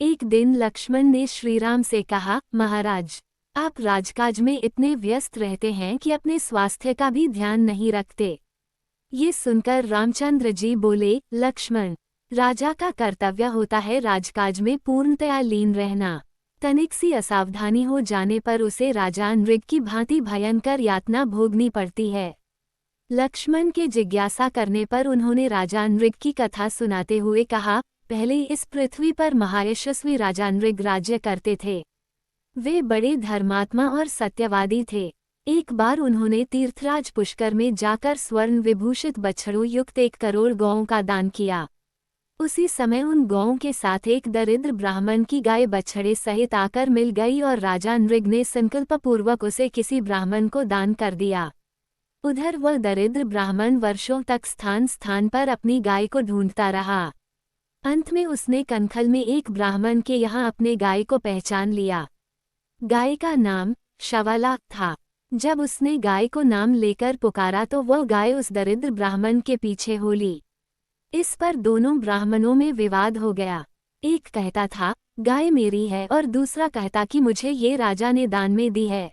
एक दिन लक्ष्मण ने श्रीराम से कहा, महाराज, आप राजकाज में इतने व्यस्त रहते हैं कि अपने स्वास्थ्य का भी ध्यान नहीं रखते। ये सुनकर रामचंद्र जी बोले, लक्ष्मण, राजा का कर्तव्य होता है राजकाज में पूर्णतया लीन रहना। तनिक सी असावधानी हो जाने पर उसे राजा नृग की भांति भयंकर यातना भोगनी पड़ती है। लक्ष्मण के जिज्ञासा करने पर उन्होंने राजा नृग की कथा सुनाते हुए कहा, पहले इस पृथ्वी पर महायशस्वी राजा नृग राज्य करते थे। वे बड़े धर्मात्मा और सत्यवादी थे। एक बार उन्होंने तीर्थराज पुष्कर में जाकर स्वर्ण विभूषित बछड़ों युक्त 1 करोड़ गौओं का दान किया। उसी समय उन गौओं के साथ एक दरिद्र ब्राह्मण की गाय बछड़े सहित आकर मिल गई और राजा नृग ने संकल्पपूर्वक उसे किसी ब्राह्मण को दान कर दिया। उधर वह दरिद्र ब्राह्मण वर्षों तक स्थान स्थान पर अपनी गाय को ढूंढता रहा। अंत में उसने कनखल में एक ब्राह्मण के यहाँ अपने गाय को पहचान लिया। गाय का नाम शवला था। जब उसने गाय को नाम लेकर पुकारा तो वह गाय उस दरिद्र ब्राह्मण के पीछे हो ली। इस पर दोनों ब्राह्मणों में विवाद हो गया। एक कहता था, गाय मेरी है, और दूसरा कहता कि मुझे ये राजा ने दान में दी है।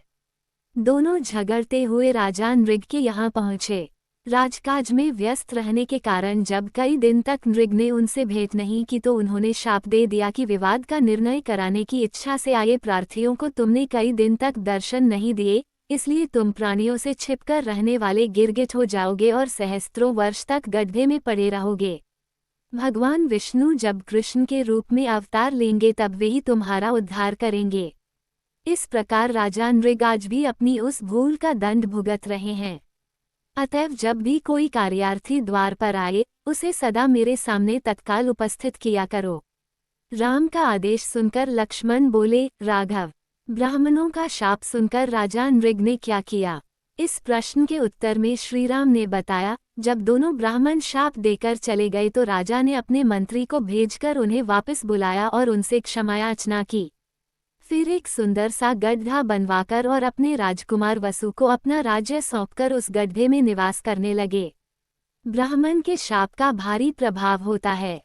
दोनों झगड़ते हुए राजा नृग के यहाँ पहुँचे। राजकाज में व्यस्त रहने के कारण जब कई दिन तक नृग ने उनसे भेंट नहीं की तो उन्होंने शाप दे दिया कि विवाद का निर्णय कराने की इच्छा से आए प्रार्थियों को तुमने कई दिन तक दर्शन नहीं दिए, इसलिए तुम प्राणियों से छिपकर रहने वाले गिरगिट हो जाओगे और सहस्त्रों वर्ष तक गड्ढे में पड़े रहोगे। भगवान विष्णु जब कृष्ण के रूप में अवतार लेंगे तब वे ही तुम्हारा उद्धार करेंगे। इस प्रकार राजा नृग आज भी अपनी उस भूल का दंड भुगत रहे हैं। अतएव जब भी कोई कार्यार्थी द्वार पर आए, उसे सदा मेरे सामने तत्काल उपस्थित किया करो। राम का आदेश सुनकर लक्ष्मण बोले, राघव, ब्राह्मणों का शाप सुनकर राजा नृग ने क्या किया? इस प्रश्न के उत्तर में श्रीराम ने बताया, जब दोनों ब्राह्मण शाप देकर चले गए तो राजा ने अपने मंत्री को भेजकर उन्हें वापस बुलाया और उनसे क्षमायाचना की। फिर एक सुंदर सा गड्ढा बनवाकर और अपने राजकुमार वसु को अपना राज्य सौंपकर उस गड्ढे में निवास करने लगे। ब्राह्मण के शाप का भारी प्रभाव होता है।